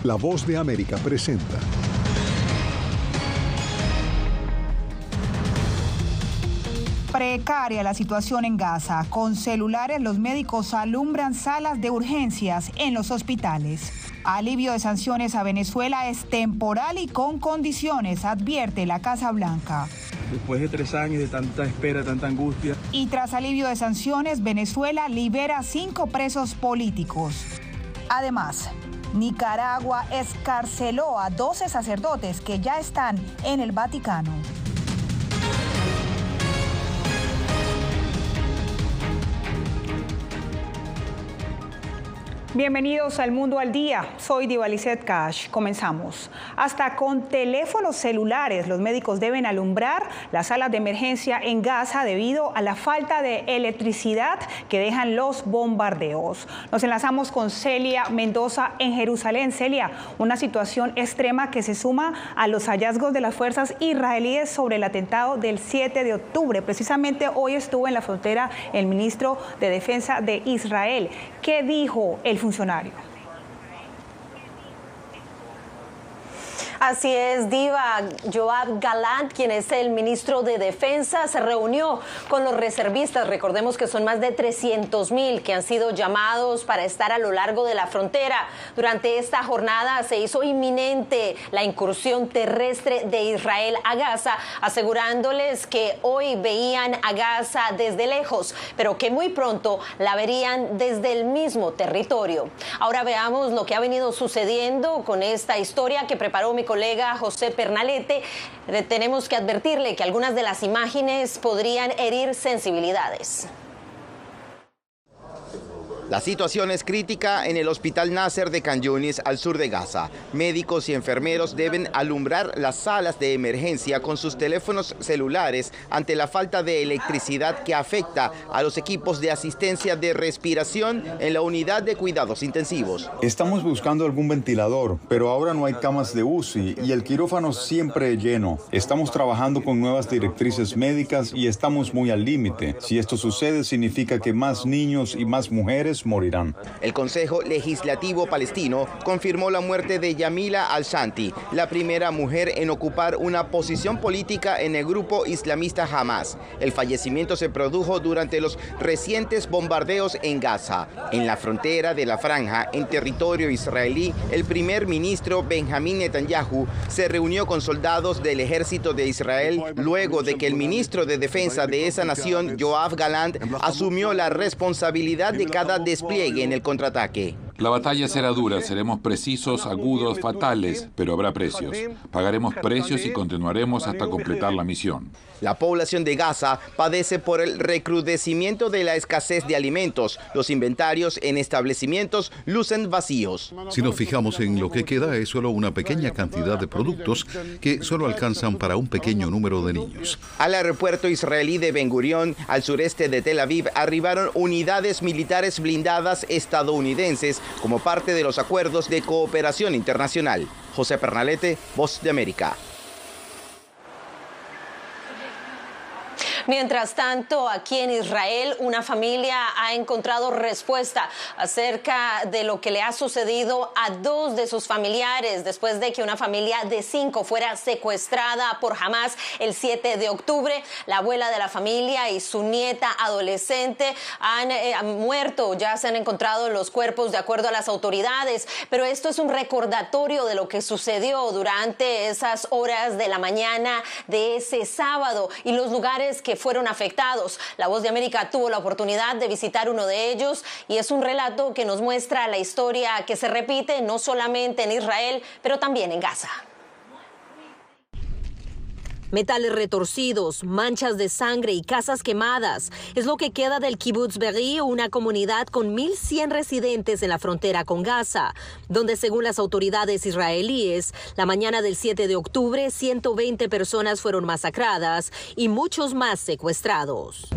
La Voz de América presenta. Precaria la situación en Gaza. Con celulares los médicos alumbran salas de urgencias en los hospitales. Alivio de sanciones a Venezuela es temporal y con condiciones, advierte la Casa Blanca. Después de 3 años de tanta espera, tanta angustia. Y tras alivio de sanciones, Venezuela libera 5 presos políticos. Además, Nicaragua excarceló a 12 sacerdotes que ya están en el Vaticano. Bienvenidos al Mundo al Día. Soy Diva Lizeth Cash. Comenzamos. Hasta con teléfonos celulares los médicos deben alumbrar las salas de emergencia en Gaza debido a la falta de electricidad que dejan los bombardeos. Nos enlazamos con Celia Mendoza en Jerusalén. Celia, una situación extrema que se suma a los hallazgos de las fuerzas israelíes sobre el atentado del 7 de octubre. Precisamente hoy estuvo en la frontera el ministro de Defensa de Israel. ¿Qué dijo el funcionario? Así es, Diva. Yoav Gallant, quien es el ministro de Defensa, se reunió con los reservistas. Recordemos que son más de 300,000 que han sido llamados para estar a lo largo de la frontera. Durante esta jornada se hizo inminente la incursión terrestre de Israel a Gaza, asegurándoles que hoy veían a Gaza desde lejos, pero que muy pronto la verían desde el mismo territorio. Ahora veamos lo que ha venido sucediendo con esta historia que preparó mi colega José Pernalete. Tenemos que advertirle que algunas de las imágenes podrían herir sensibilidades. La situación es crítica en el Hospital Nasser de Khan Yunis, al sur de Gaza. Médicos y enfermeros deben alumbrar las salas de emergencia con sus teléfonos celulares ante la falta de electricidad que afecta a los equipos de asistencia de respiración en la unidad de cuidados intensivos. Estamos buscando algún ventilador, pero ahora no hay camas de UCI y el quirófano siempre lleno. Estamos trabajando con nuevas directrices médicas y estamos muy al límite. Si esto sucede, significa que más niños y más mujeres morirán. El Consejo Legislativo Palestino confirmó la muerte de Yamila Al-Shanti, la primera mujer en ocupar una posición política en el grupo islamista Hamas. El fallecimiento se produjo durante los recientes bombardeos en Gaza. En la frontera de la franja, en territorio israelí, el primer ministro Benjamín Netanyahu se reunió con soldados del ejército de Israel luego de que el ministro de Defensa de esa nación, Yoav Gallant, asumió la responsabilidad de cada despliegue en el contraataque. La batalla será dura, seremos precisos, agudos, fatales, pero habrá precios. Pagaremos precios y continuaremos hasta completar la misión. La población de Gaza padece por el recrudecimiento de la escasez de alimentos. Los inventarios en establecimientos lucen vacíos. Si nos fijamos en lo que queda, es solo una pequeña cantidad de productos que solo alcanzan para un pequeño número de niños. Al aeropuerto israelí de Ben Gurión, al sureste de Tel Aviv, arribaron unidades militares blindadas estadounidenses como parte de los acuerdos de cooperación internacional. José Pernalete, Voz de América. Mientras tanto, aquí en Israel, una familia ha encontrado respuesta acerca de lo que le ha sucedido a 2 de sus familiares después de que una familia de 5 fuera secuestrada por Hamas el 7 de octubre. La abuela de la familia y su nieta adolescente han muerto. Ya se han encontrado los cuerpos de acuerdo a las autoridades, pero esto es un recordatorio de lo que sucedió durante esas horas de la mañana de ese sábado y los lugares que fueron afectados. La Voz de América tuvo la oportunidad de visitar uno de ellos y es un relato que nos muestra la historia que se repite no solamente en Israel, pero también en Gaza. Metales retorcidos, manchas de sangre y casas quemadas. Es lo que queda del Kibbutz Be'eri, una comunidad con 1,100 residentes en la frontera con Gaza, donde según las autoridades israelíes, la mañana del 7 de octubre, 120 personas fueron masacradas y muchos más secuestrados.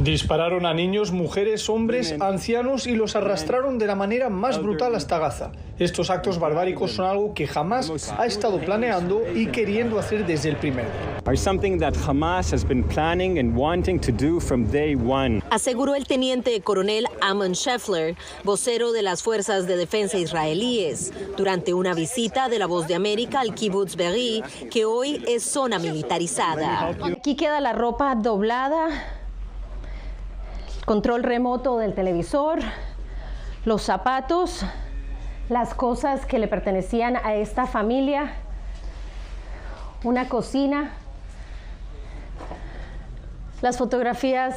Dispararon a niños, mujeres, hombres, ancianos y los arrastraron de la manera más brutal hasta Gaza. Estos actos barbáricos son algo que Hamas ha estado planeando y queriendo hacer desde el primer día. Aseguró el teniente coronel Amon Scheffler, vocero de las Fuerzas de Defensa israelíes, durante una visita de La Voz de América al Kibbutz Be'eri, que hoy es zona militarizada. Aquí queda la ropa doblada, control remoto del televisor, los zapatos, las cosas que le pertenecían a esta familia, una cocina, las fotografías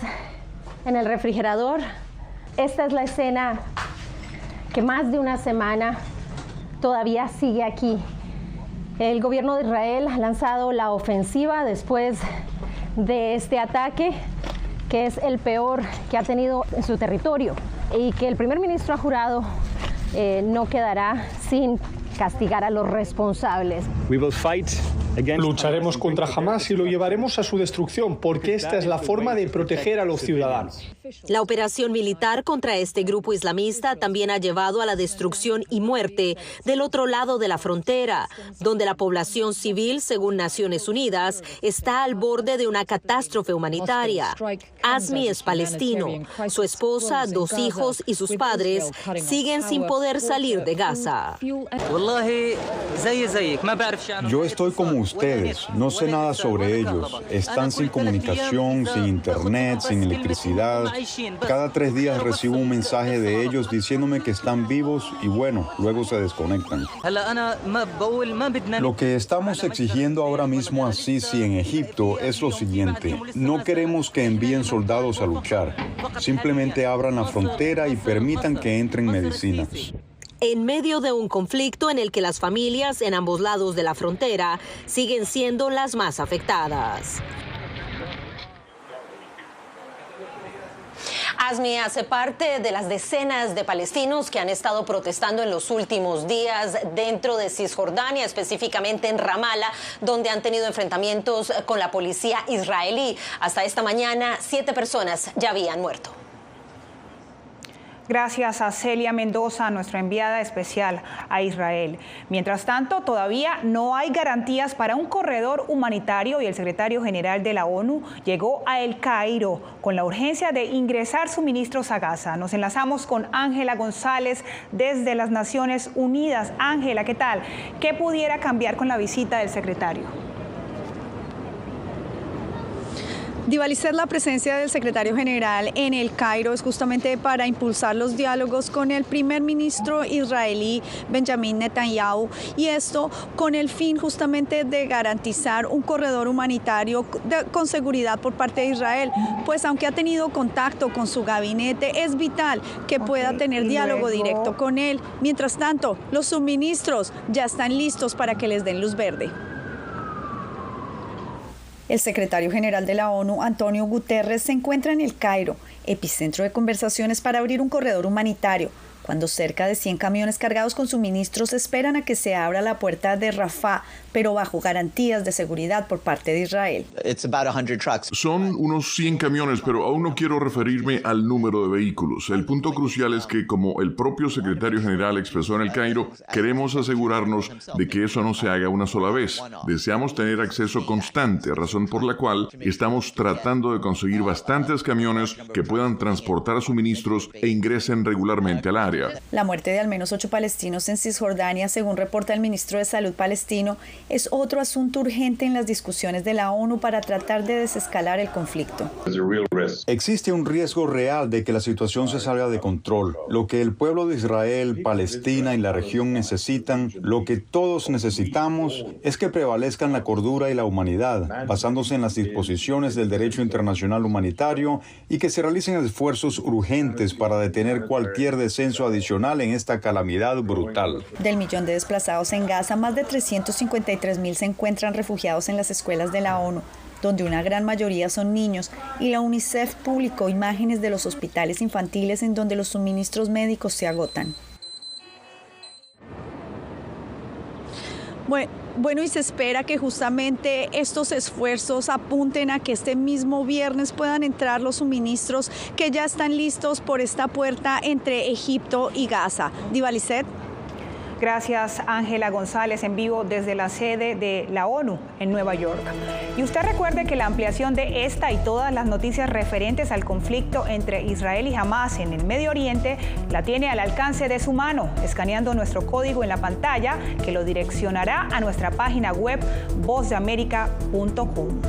en el refrigerador. Esta es la escena que más de una semana todavía sigue aquí. El gobierno de Israel ha lanzado la ofensiva después de este ataque, que es el peor que ha tenido en su territorio, y que el primer ministro ha jurado no quedará sin castigar a los responsables. Lucharemos contra Hamas y lo llevaremos a su destrucción, porque esta es la forma de proteger a los ciudadanos. La operación militar contra este grupo islamista también ha llevado a la destrucción y muerte del otro lado de la frontera, donde la población civil, según Naciones Unidas, está al borde de una catástrofe humanitaria. Azmi es palestino. Su esposa, 2 hijos y sus padres siguen sin poder salir de Gaza. Yo estoy como ustedes, no sé nada sobre ellos. Están sin comunicación, sin internet, sin electricidad. Cada 3 días recibo un mensaje de ellos diciéndome que están vivos y bueno, luego se desconectan. Lo que estamos exigiendo ahora mismo a Sisi en Egipto es lo siguiente. No queremos que envíen soldados a luchar. Simplemente abran la frontera y permitan que entren medicinas. En medio de un conflicto en el que las familias en ambos lados de la frontera siguen siendo las más afectadas. Azmi hace parte de las decenas de palestinos que han estado protestando en los últimos días dentro de Cisjordania, específicamente en Ramallah, donde han tenido enfrentamientos con la policía israelí. Hasta esta mañana, 7 personas ya habían muerto. Gracias a Celia Mendoza, nuestra enviada especial a Israel. Mientras tanto, todavía no hay garantías para un corredor humanitario y el secretario general de la ONU llegó a El Cairo con la urgencia de ingresar suministros a Gaza. Nos enlazamos con Ángela González desde las Naciones Unidas. Ángela, ¿qué tal? ¿Qué pudiera cambiar con la visita del secretario? Divalicet, la presencia del secretario general en El Cairo es justamente para impulsar los diálogos con el primer ministro israelí Benjamin Netanyahu, y esto con el fin justamente de garantizar un corredor humanitario con seguridad por parte de Israel, pues aunque ha tenido contacto con su gabinete, es vital que pueda tener diálogo directo con él. Mientras tanto, los suministros ya están listos para que les den luz verde. El secretario general de la ONU, Antonio Guterres, se encuentra en El Cairo, epicentro de conversaciones para abrir un corredor humanitario, cuando cerca de 100 camiones cargados con suministros esperan a que se abra la puerta de Rafah, pero bajo garantías de seguridad por parte de Israel. Son unos 100 camiones, pero aún no quiero referirme al número de vehículos. El punto crucial es que, como el propio secretario general expresó en El Cairo, queremos asegurarnos de que eso no se haga una sola vez. Deseamos tener acceso constante, razón por la cual estamos tratando de conseguir bastantes camiones que puedan transportar suministros e ingresen regularmente al área. La muerte de al menos 8 palestinos en Cisjordania, según reporta el ministro de Salud palestino, es otro asunto urgente en las discusiones de la ONU para tratar de desescalar el conflicto. Existe un riesgo real de que la situación se salga de control. Lo que el pueblo de Israel, Palestina y la región necesitan, lo que todos necesitamos, es que prevalezcan la cordura y la humanidad, basándose en las disposiciones del derecho internacional humanitario, y que se realicen esfuerzos urgentes para detener cualquier descenso adicional en esta calamidad brutal. Del millón de desplazados en Gaza, más de 353.000 se encuentran refugiados en las escuelas de la ONU, donde una gran mayoría son niños, y la UNICEF publicó imágenes de los hospitales infantiles en donde los suministros médicos se agotan. Bueno, y se espera que justamente estos esfuerzos apunten a que este mismo viernes puedan entrar los suministros que ya están listos por esta puerta entre Egipto y Gaza. Divalicet. Gracias, Ángela González, en vivo desde la sede de la ONU en Nueva York. Y usted recuerde que la ampliación de esta y todas las noticias referentes al conflicto entre Israel y Hamás en el Medio Oriente la tiene al alcance de su mano, escaneando nuestro código en la pantalla que lo direccionará a nuestra página web vozdeamerica.com.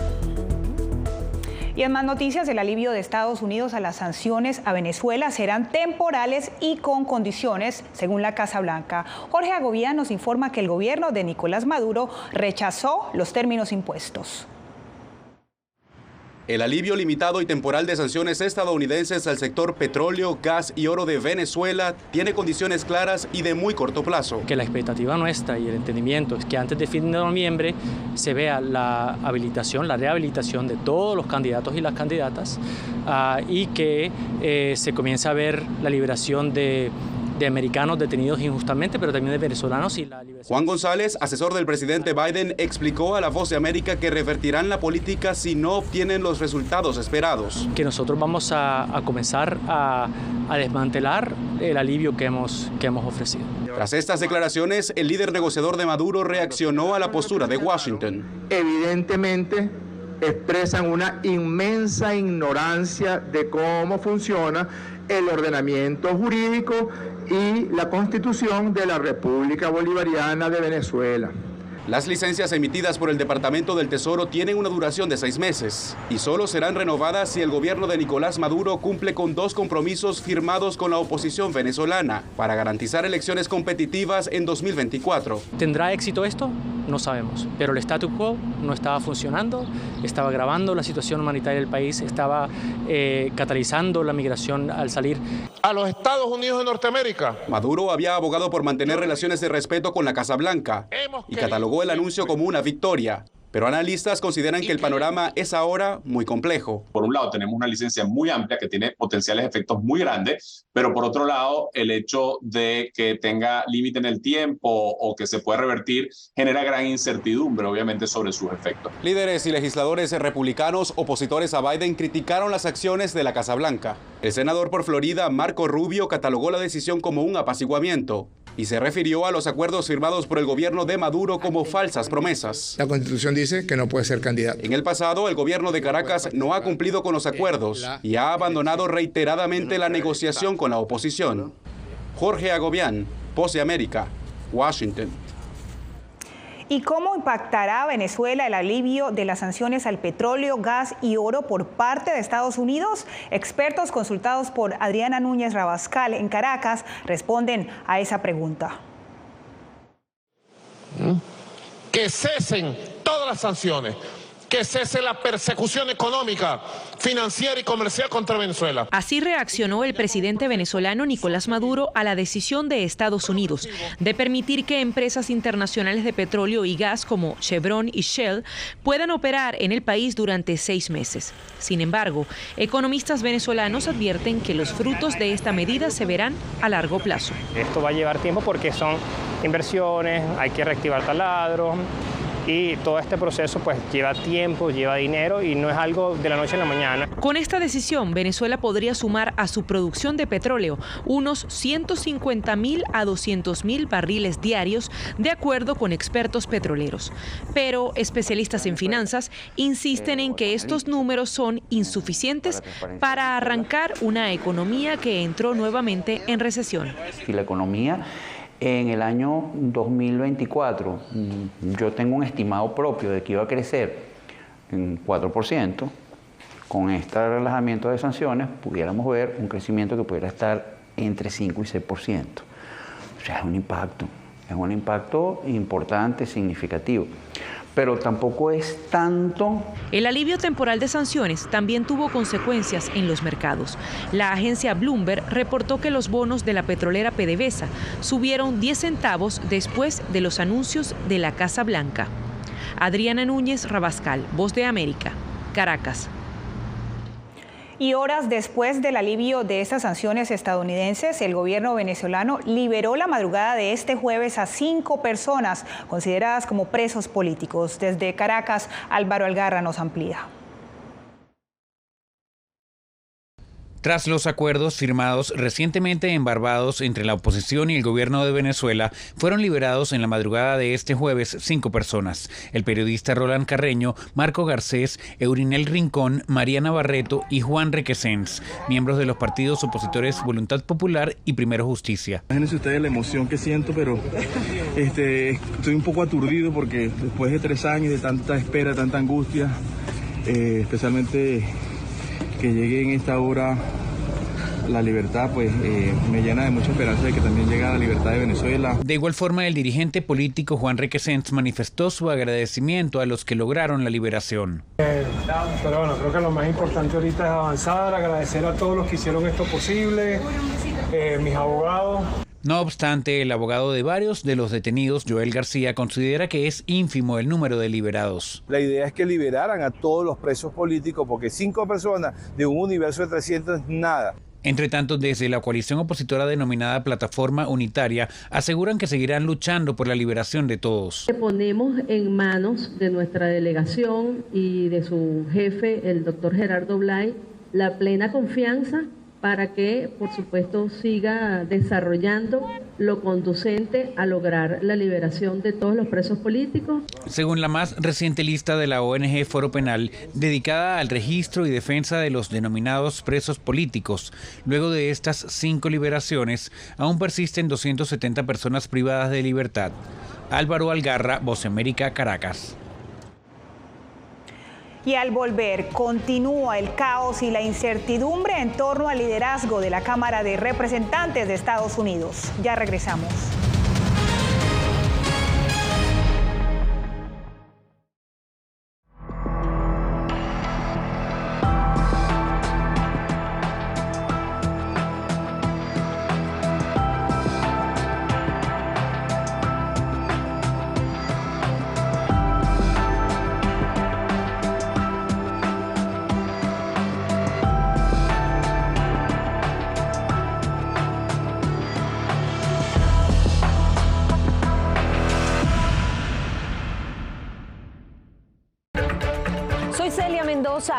Y en más noticias, el alivio de Estados Unidos a las sanciones a Venezuela serán temporales y con condiciones, según la Casa Blanca. Jorge Agobián nos informa que el gobierno de Nicolás Maduro rechazó los términos impuestos. El alivio limitado y temporal de sanciones estadounidenses al sector petróleo, gas y oro de Venezuela tiene condiciones claras y de muy corto plazo. Que la expectativa nuestra y el entendimiento es que antes de fin de noviembre se vea la rehabilitación de todos los candidatos y las candidatas y que se comience a ver la liberación de americanos detenidos injustamente, pero también de venezolanos. Juan González, asesor del presidente Biden, explicó a La Voz de América que revertirán la política si no obtienen los resultados esperados. Que nosotros vamos a comenzar a desmantelar el alivio que hemos ofrecido. Tras estas declaraciones, el líder negociador de Maduro reaccionó a la postura de Washington. Evidentemente expresan una inmensa ignorancia de cómo funciona el ordenamiento jurídico y la Constitución de la República Bolivariana de Venezuela. Las licencias emitidas por el Departamento del Tesoro tienen una duración de 6 meses y solo serán renovadas si el gobierno de Nicolás Maduro cumple con 2 compromisos firmados con la oposición venezolana para garantizar elecciones competitivas en 2024. ¿Tendrá éxito esto? No sabemos, pero el status quo no estaba funcionando, estaba agravando la situación humanitaria del país, estaba catalizando la migración al salir a los Estados Unidos de Norteamérica. Maduro había abogado por mantener relaciones de respeto con la Casa Blanca y catalogó el anuncio como una victoria. Pero analistas consideran que el panorama es ahora muy complejo. Por un lado tenemos una licencia muy amplia que tiene potenciales efectos muy grandes, pero por otro lado el hecho de que tenga límite en el tiempo o que se pueda revertir genera gran incertidumbre obviamente sobre sus efectos. Líderes y legisladores republicanos opositores a Biden criticaron las acciones de la Casa Blanca. El senador por Florida, Marco Rubio, catalogó la decisión como un apaciguamiento y se refirió a los acuerdos firmados por el gobierno de Maduro como falsas promesas. La Constitución dice que no puede ser candidato. En el pasado, el gobierno de Caracas no ha cumplido con los acuerdos y ha abandonado reiteradamente la negociación con la oposición. Jorge Agobián, Voz de América, Washington. ¿Y cómo impactará a Venezuela el alivio de las sanciones al petróleo, gas y oro por parte de Estados Unidos? Expertos consultados por Adriana Núñez Rabascal en Caracas responden a esa pregunta. Que cesen todas las sanciones, que cese la persecución económica, financiera y comercial contra Venezuela. Así reaccionó el presidente venezolano Nicolás Maduro a la decisión de Estados Unidos de permitir que empresas internacionales de petróleo y gas como Chevron y Shell puedan operar en el país durante 6 meses. Sin embargo, economistas venezolanos advierten que los frutos de esta medida se verán a largo plazo. Esto va a llevar tiempo porque son inversiones, hay que reactivar taladros. Y todo este proceso pues lleva tiempo, lleva dinero y no es algo de la noche a la mañana. Con esta decisión, Venezuela podría sumar a su producción de petróleo unos 150.000 a 200.000 barriles diarios, de acuerdo con expertos petroleros. Pero especialistas en finanzas insisten en que estos números son insuficientes para arrancar una economía que entró nuevamente en recesión. Y la economía en el año 2024, yo tengo un estimado propio de que iba a crecer en 4%. Con este relajamiento de sanciones pudiéramos ver un crecimiento que pudiera estar entre 5 y 6%. O sea, es un impacto importante, significativo. Pero tampoco es tanto. El alivio temporal de sanciones también tuvo consecuencias en los mercados. La agencia Bloomberg reportó que los bonos de la petrolera PDVSA subieron 10 centavos después de los anuncios de la Casa Blanca. Adriana Núñez Rabascal, Voz de América, Caracas. Y horas después del alivio de estas sanciones estadounidenses, el gobierno venezolano liberó la madrugada de este jueves a 5 personas consideradas como presos políticos. Desde Caracas, Álvaro Algarra nos amplía. Tras los acuerdos firmados recientemente en Barbados entre la oposición y el gobierno de Venezuela, fueron liberados en la madrugada de este jueves 5 personas. El periodista Roland Carreño, Marco Garcés, Eurinel Rincón, Mariana Barreto y Juan Requesens, miembros de los partidos opositores Voluntad Popular y Primero Justicia. Imagínense ustedes la emoción que siento, pero estoy un poco aturdido porque después de 3 años de tanta espera, tanta angustia, especialmente que llegue en esta hora la libertad, pues me llena de mucha esperanza de que también llegue la libertad de Venezuela. De igual forma, el dirigente político Juan Requesens manifestó su agradecimiento a los que lograron la liberación. Pero bueno, creo que lo más importante ahorita es avanzar, agradecer a todos los que hicieron esto posible, mis abogados. No obstante, el abogado de varios de los detenidos, Joel García, considera que es ínfimo el número de liberados. La idea es que liberaran a todos los presos políticos, porque 5 personas de un universo de 300 es nada. Entre tanto, desde la coalición opositora denominada Plataforma Unitaria, aseguran que seguirán luchando por la liberación de todos. Ponemos en manos de nuestra delegación y de su jefe, el doctor Gerardo Blay, la plena confianza para que, por supuesto, siga desarrollando lo conducente a lograr la liberación de todos los presos políticos. Según la más reciente lista de la ONG Foro Penal, dedicada al registro y defensa de los denominados presos políticos, luego de estas 5 liberaciones, aún persisten 270 personas privadas de libertad. Álvaro Algarra, Voz de América, Caracas. Y al volver, continúa el caos y la incertidumbre en torno al liderazgo de la Cámara de Representantes de Estados Unidos. Ya regresamos.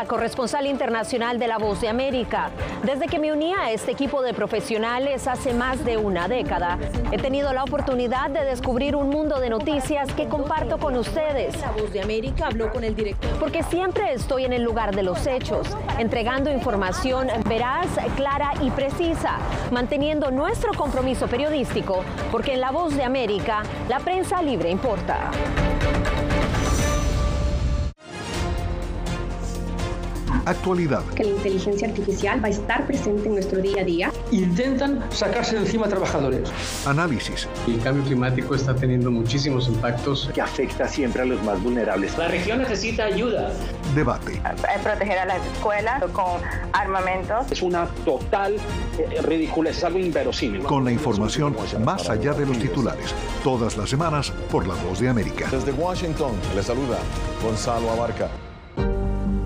Corresponsal internacional de La Voz de América. Desde que me uní a este equipo de profesionales hace más de una década, he tenido la oportunidad de descubrir un mundo de noticias que comparto con ustedes. La Voz de América habló con el director. Porque siempre estoy en el lugar de los hechos, entregando información veraz, clara y precisa, manteniendo nuestro compromiso periodístico, porque en La Voz de América, la prensa libre importa. Actualidad. Que la inteligencia artificial va a estar presente en nuestro día a día. Intentan sacarse de encima a trabajadores. Análisis. El cambio climático está teniendo muchísimos impactos que afecta siempre a los más vulnerables. La región necesita ayuda. Debate. Proteger a las escuelas con armamentos. Es una total ridiculez, es algo inverosímil. Con la información más allá de los titulares. Todas las semanas por La Voz de América. Desde Washington, le saluda Gonzalo Abarca.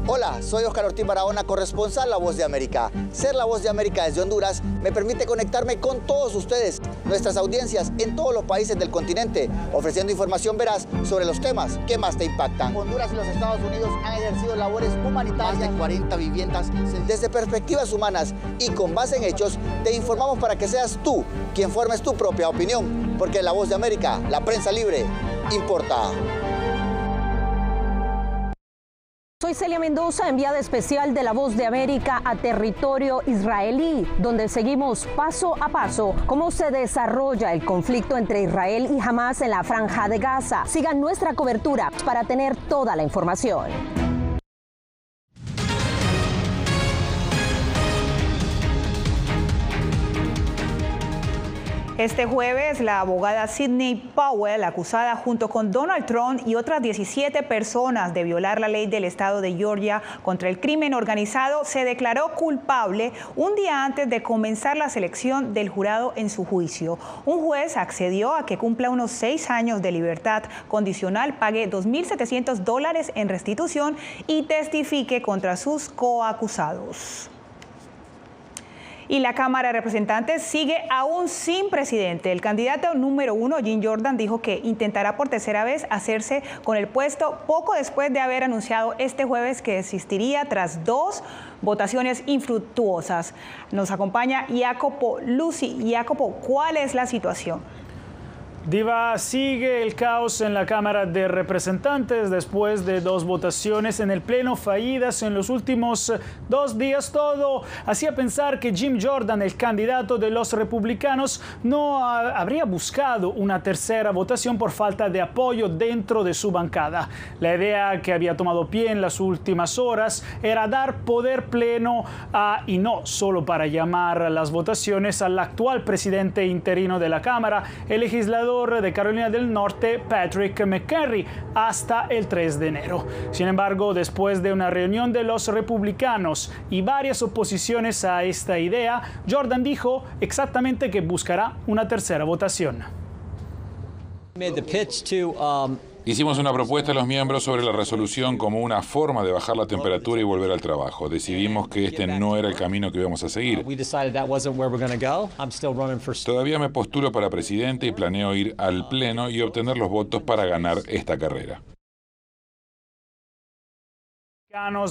Hola, soy Oscar Ortiz Barahona, corresponsal La Voz de América. Ser La Voz de América desde Honduras me permite conectarme con todos ustedes, nuestras audiencias en todos los países del continente, ofreciendo información veraz sobre los temas que más te impactan. Honduras y los Estados Unidos han ejercido labores humanitarias. Más de 40 viviendas. Desde perspectivas humanas y con base en hechos, te informamos para que seas tú quien formes tu propia opinión, porque en La Voz de América, la prensa libre importa. Soy Celia Mendoza, enviada especial de La Voz de América a territorio israelí, donde seguimos paso a paso cómo se desarrolla el conflicto entre Israel y Hamás en la Franja de Gaza. Sigan nuestra cobertura para tener toda la información. Este jueves, la abogada Sidney Powell, acusada junto con Donald Trump y otras 17 personas de violar la ley del estado de Georgia contra el crimen organizado, se declaró culpable un día antes de comenzar la selección del jurado en su juicio. Un juez accedió a que cumpla unos 6 años de libertad condicional, pague $2.700 en restitución y testifique contra sus coacusados. Y la Cámara de Representantes sigue aún sin presidente. El candidato número 1, Jim Jordan, dijo que intentará por tercera vez hacerse con el puesto poco después de haber anunciado este jueves que desistiría tras 2 votaciones infructuosas. Nos acompaña Jacopo Luzzi. Jacopo, ¿cuál es la situación? Diva, sigue el caos en la Cámara de Representantes después de 2 votaciones en el Pleno fallidas en los últimos 2 días. Todo hacía pensar que Jim Jordan, el candidato de los republicanos, no habría buscado una tercera votación por falta de apoyo dentro de su bancada. La idea que había tomado pie en las últimas horas era dar poder pleno y no solo para llamar a las votaciones al actual presidente interino de la Cámara, el legislador de Carolina del Norte, Patrick McHenry, hasta el 3 de enero. Sin embargo, después de una reunión de los republicanos y varias oposiciones a esta idea, Jordan dijo exactamente que buscará una tercera votación. Hicimos una propuesta a los miembros sobre la resolución como una forma de bajar la temperatura y volver al trabajo. Decidimos que este no era el camino que íbamos a seguir. Todavía me postulo para presidente y planeo ir al Pleno y obtener los votos para ganar esta carrera.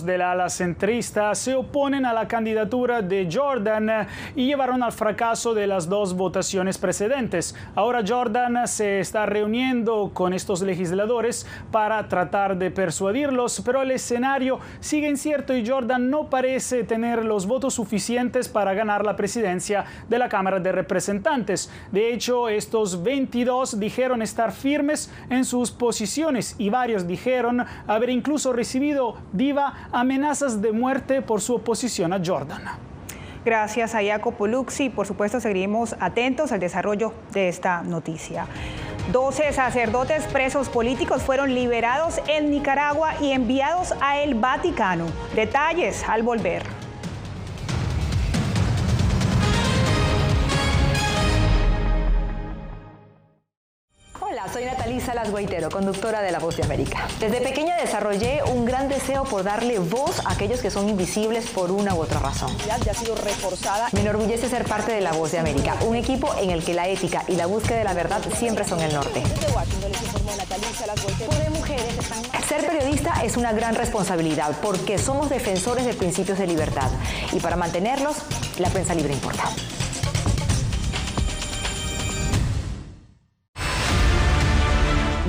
Del ala centrista se oponen a la candidatura de Jordan y llevaron al fracaso de las 2 votaciones precedentes. Ahora Jordan se está reuniendo con estos legisladores para tratar de persuadirlos, pero el escenario sigue incierto y Jordan no parece tener los votos suficientes para ganar la presidencia de la Cámara de Representantes. De hecho, estos 22 dijeron estar firmes en sus posiciones y varios dijeron haber incluso recibido amenazas de muerte por su oposición a Jordan. Gracias a Jacopo Luzzi. Por supuesto, seguiremos atentos al desarrollo de esta noticia. 12 sacerdotes presos políticos fueron liberados en Nicaragua y enviados a el Vaticano. Detalles al volver. Hola, soy Natalí Salas Guaitero, conductora de La Voz de América. Desde pequeña desarrollé un gran deseo por darle voz a aquellos que son invisibles por una u otra razón. Ya ha sido reforzada. Me enorgullece ser parte de La Voz de América, un equipo en el que la ética y la búsqueda de la verdad siempre son el norte. Desde Washington les informó Natalí Salas Guaitero. Ser periodista es una gran responsabilidad porque somos defensores de principios de libertad y para mantenerlos, la prensa libre importa.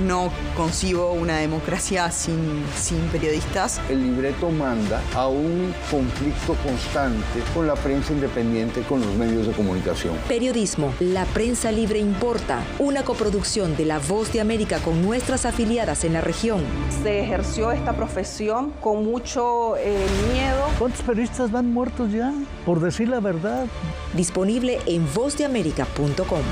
No concibo una democracia sin periodistas. El libreto manda a un conflicto constante con la prensa independiente, con los medios de comunicación. Periodismo, la prensa libre importa. Una coproducción de La Voz de América con nuestras afiliadas en la región. Se ejerció esta profesión con mucho miedo. ¿Cuántos periodistas van muertos ya por decir la verdad? Disponible en vozdeamerica.com.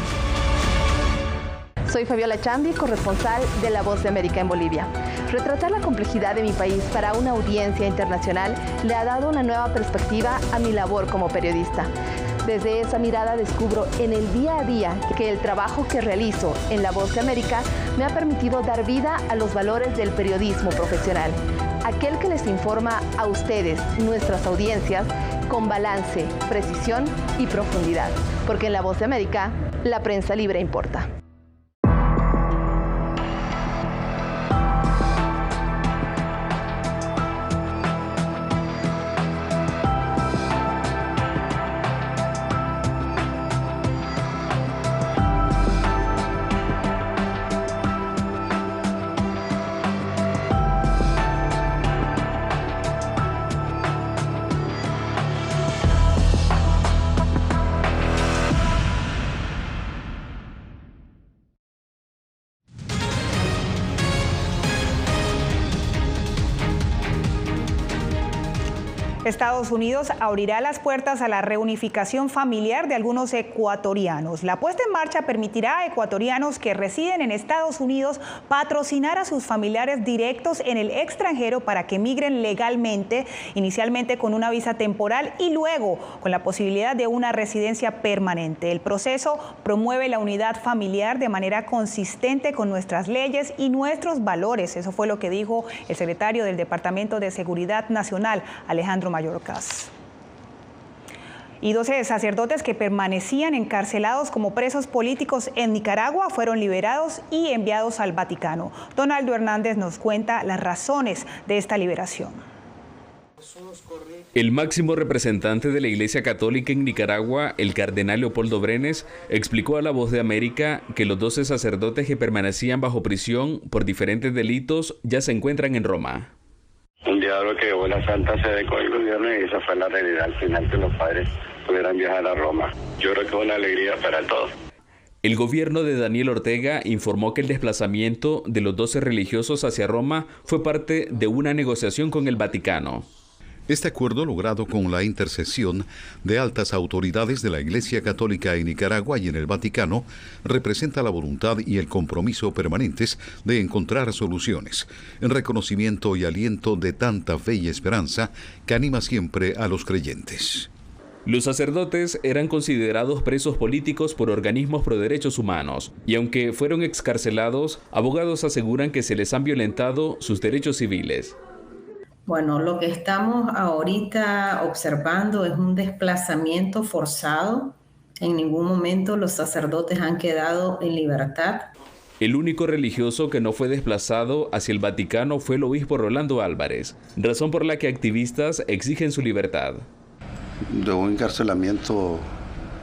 Soy Fabiola Chambi, corresponsal de La Voz de América en Bolivia. Retratar la complejidad de mi país para una audiencia internacional le ha dado una nueva perspectiva a mi labor como periodista. Desde esa mirada descubro en el día a día que el trabajo que realizo en La Voz de América me ha permitido dar vida a los valores del periodismo profesional. Aquel que les informa a ustedes, nuestras audiencias, con balance, precisión y profundidad. Porque en La Voz de América, la prensa libre importa. Estados Unidos abrirá las puertas a la reunificación familiar de algunos ecuatorianos. La puesta en marcha permitirá a ecuatorianos que residen en Estados Unidos patrocinar a sus familiares directos en el extranjero para que migren legalmente, inicialmente con una visa temporal y luego con la posibilidad de una residencia permanente. El proceso promueve la unidad familiar de manera consistente con nuestras leyes y nuestros valores. Eso fue lo que dijo el secretario del Departamento de Seguridad Nacional, Alejandro Mayorkas. Y 12 sacerdotes que permanecían encarcelados como presos políticos en Nicaragua fueron liberados y enviados al Vaticano. Donaldo Hernández nos cuenta las razones de esta liberación. El máximo representante de la Iglesia Católica en Nicaragua, el cardenal Leopoldo Brenes, explicó a La Voz de América que los 12 sacerdotes que permanecían bajo prisión por diferentes delitos ya se encuentran en Roma. Un diálogo que llevó la Santa Sede con el gobierno y esa fue la realidad al final, que los padres pudieran viajar a Roma. Yo creo que es una alegría para todos. El gobierno de Daniel Ortega informó que el desplazamiento de los 12 religiosos hacia Roma fue parte de una negociación con el Vaticano. Este acuerdo, logrado con la intercesión de altas autoridades de la Iglesia Católica en Nicaragua y en el Vaticano, representa la voluntad y el compromiso permanentes de encontrar soluciones, en reconocimiento y aliento de tanta fe y esperanza que anima siempre a los creyentes. Los sacerdotes eran considerados presos políticos por organismos pro derechos humanos, y aunque fueron excarcelados, abogados aseguran que se les han violentado sus derechos civiles. Bueno, lo que estamos ahorita observando es un desplazamiento forzado. En ningún momento los sacerdotes han quedado en libertad. El único religioso que no fue desplazado hacia el Vaticano fue el obispo Rolando Álvarez, razón por la que activistas exigen su libertad. De un encarcelamiento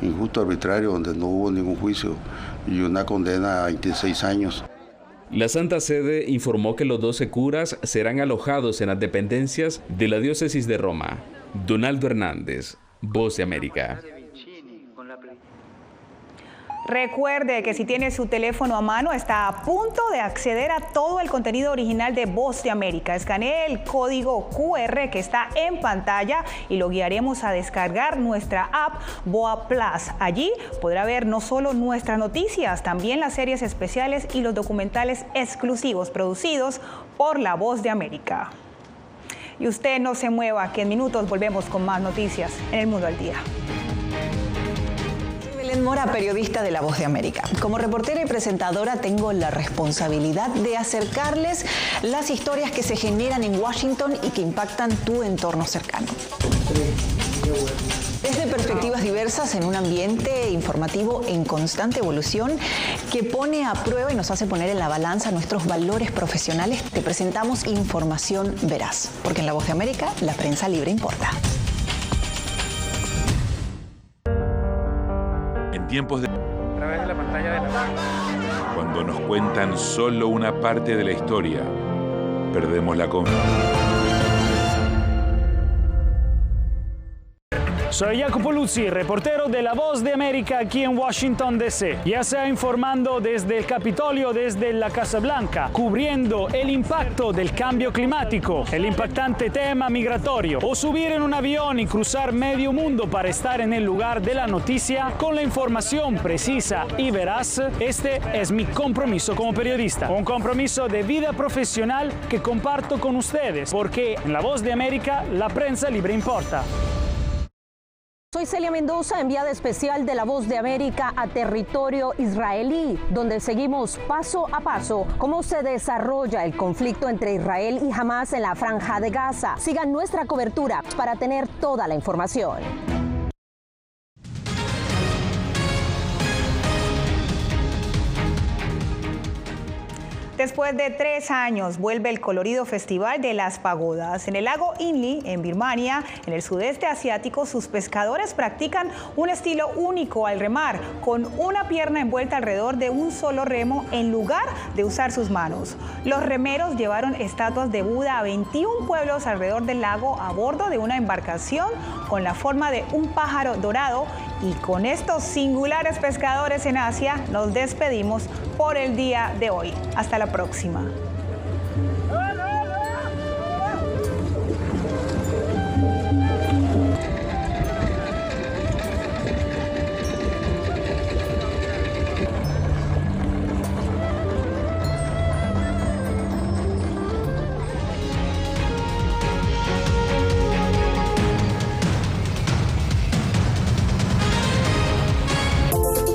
injusto, arbitrario, donde no hubo ningún juicio y una condena a 26 años. La Santa Sede informó que los 12 curas serán alojados en las dependencias de la diócesis de Roma. Donaldo Hernández, Voz de América. Recuerde que si tiene su teléfono a mano está a punto de acceder a todo el contenido original de Voz de América. Escanee el código QR que está en pantalla y lo guiaremos a descargar nuestra app VOA Plus. Allí podrá ver no solo nuestras noticias, también las series especiales y los documentales exclusivos producidos por La Voz de América. Y usted no se mueva, que en minutos volvemos con más noticias en El Mundo al Día. Belén Mora, periodista de La Voz de América. Como reportera y presentadora tengo la responsabilidad de acercarles las historias que se generan en Washington y que impactan tu entorno cercano. Desde perspectivas diversas en un ambiente informativo en constante evolución que pone a prueba y nos hace poner en la balanza nuestros valores profesionales, te presentamos información veraz, porque en La Voz de América la prensa libre importa. Tiempos de... A través de la pantalla de la... Cuando nos cuentan solo una parte de la historia, perdemos la confianza. Soy Jacopo Luzzi, reportero de La Voz de América aquí en Washington, D.C. Ya sea informando desde el Capitolio, desde la Casa Blanca, cubriendo el impacto del cambio climático, el impactante tema migratorio, o subir en un avión y cruzar medio mundo para estar en el lugar de la noticia con la información precisa y veraz, este es mi compromiso como periodista. Un compromiso de vida profesional que comparto con ustedes, porque en La Voz de América la prensa libre importa. Soy Celia Mendoza, enviada especial de La Voz de América a territorio israelí, donde seguimos paso a paso cómo se desarrolla el conflicto entre Israel y Hamás en la Franja de Gaza. Sigan nuestra cobertura para tener toda la información. Después de 3 años, vuelve el colorido Festival de las Pagodas. En el lago Inle, en Birmania, en el sudeste asiático, sus pescadores practican un estilo único al remar, con una pierna envuelta alrededor de un solo remo en lugar de usar sus manos. Los remeros llevaron estatuas de Buda a 21 pueblos alrededor del lago a bordo de una embarcación con la forma de un pájaro dorado. Y con estos singulares pescadores en Asia, nos despedimos por el día de hoy. Hasta la próxima.